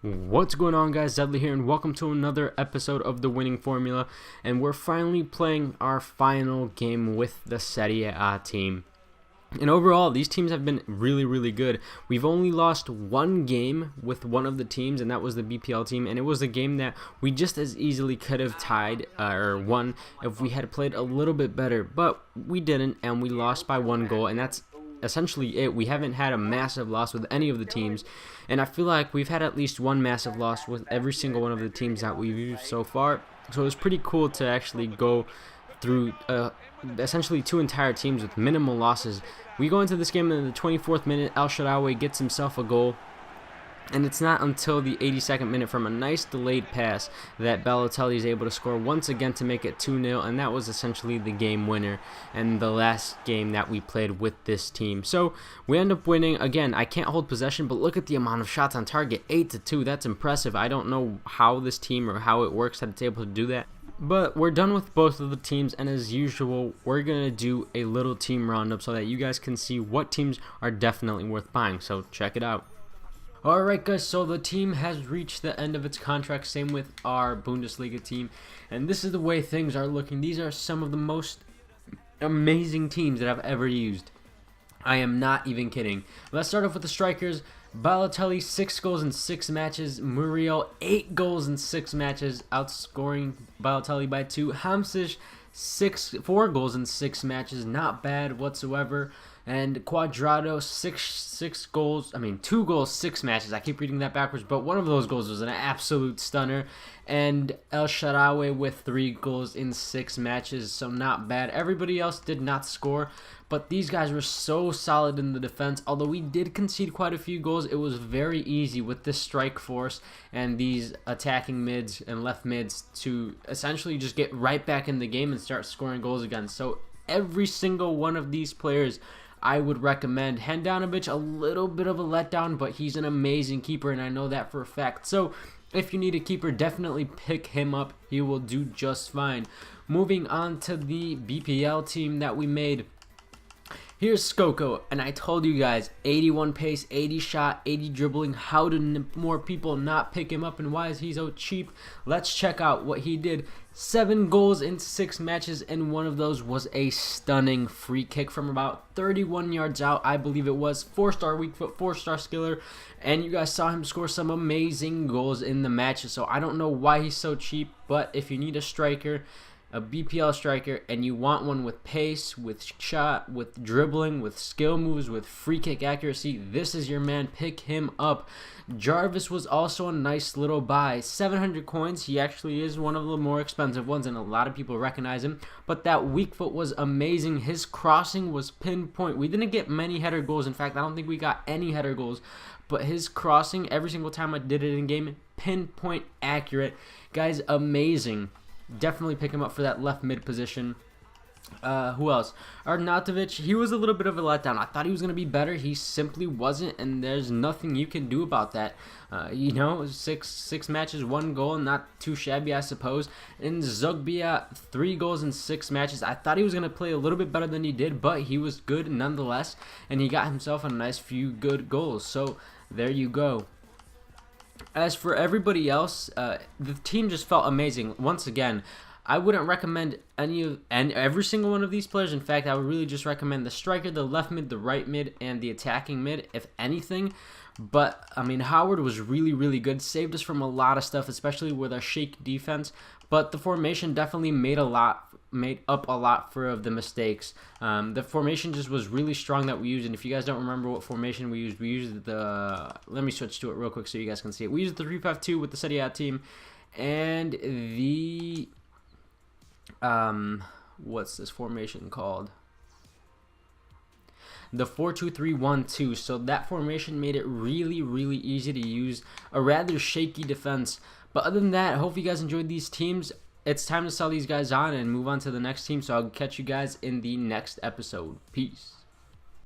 What's going on, guys? Dudley here, and welcome to another episode of the Winning Formula. And we're finally playing our final game with the Serie A team. And overall, these teams have been really good. We've only lost one game with one of the teams, and that was the BPL team. And it was a game that we just as easily could have tied or won if we had played a little bit better. But we didn't, and we lost by 1 goal, and that's essentially it. We haven't had a massive loss with any of the teams, and I feel like we've had at least one massive loss with every single one of the teams that we've used so far. So it was pretty cool to actually go through essentially 2 entire teams with minimal losses. We go into this game in the 24th minute. El Shaarawy gets himself a goal, and it's not until the 82nd minute from a nice delayed pass that Balotelli is able to score once again to make it 2-0, and that was essentially the game winner and the last game that we played with this team. So we end up winning. Again, I can't hold possession, but look at the amount of shots on target, 8-2. That's impressive. I don't know how this team or how it works that it's able to do that. But we're done with both of the teams, and as usual, we're going to do a little team roundup so that you guys can see what teams are definitely worth buying. So check it out. Alright guys, so the team has reached the end of its contract, same with our Bundesliga team, and this is the way things are looking. These are some of the most amazing teams that I've ever used. I am not even kidding. Let's start off with the strikers. Balotelli, 6 goals in 6 matches. Muriel, 8 goals in 6 matches, outscoring Balotelli by 2. Hamsik, 4 goals in 6 matches, not bad whatsoever. And Cuadrado, 2 goals, 6 matches. I keep reading that backwards, but one of those goals was an absolute stunner. And El Shaarawy with 3 goals in 6 matches, so not bad. Everybody else did not score, but these guys were so solid in the defense. Although we did concede quite a few goals, it was very easy with this strike force and these attacking mids and left mids to essentially just get right back in the game and start scoring goals again. So every single one of these players I would recommend. Handanovic, a little bit of a letdown, but he's an amazing keeper, and I know that for a fact. So if you need a keeper, definitely pick him up. He will do just fine. Moving on to the BPL team that we made. Here's Skoko, and I told you guys, 81 pace, 80 shot, 80 dribbling. How did more people not pick him up, and why is he so cheap? Let's check out what he did. 7 goals in 6 matches, and one of those was a stunning free kick from about 31 yards out, I believe it was. 4-star weak foot, 4-star skiller, and you guys saw him score some amazing goals in the matches. So I don't know why he's so cheap, but if you need a striker, a BPL striker, and you want one with pace, with shot, with dribbling, with skill moves, with free kick accuracy, this is your man. Pick him up. Jarvis was also a nice little buy. 700 coins. He actually is one of the more expensive ones, and a lot of people recognize him. But that weak foot was amazing. His crossing was pinpoint. We didn't get many header goals. In fact, I don't think we got any header goals. But his crossing, every single time I did it in game, pinpoint accurate. Guys, amazing. Definitely pick him up for that left mid position. Who else? Arnautovic, he was a little bit of a letdown. I thought he was going to be better. He simply wasn't, and there's nothing you can do about that. You know, 6 matches, 1 goal, not too shabby, I suppose. And Zogbia, 3 goals in 6 matches. I thought he was going to play a little bit better than he did, but he was good nonetheless, and he got himself a nice few good goals. So there you go. As for everybody else, the team just felt amazing. Once again, I wouldn't recommend every single one of these players. In fact, I would really just recommend the striker, the left mid, the right mid, and the attacking mid, if anything. But, I mean, Howard was really good. Saved us from a lot of stuff, especially with our shaky defense. But the formation definitely made up a lot for the mistakes. The formation just was really strong that we used. And if you guys don't remember what formation we used the... Let me switch to it real quick so you guys can see it. We used the 3-5-2 with the Serie A team. And the... what's this formation called? The 4-2-3-1-2. So that formation made it really easy to use a rather shaky defense. But other than that, I hope you guys enjoyed these teams. It's time to sell these guys on and move on to the next team. So I'll catch you guys in the next episode. Peace.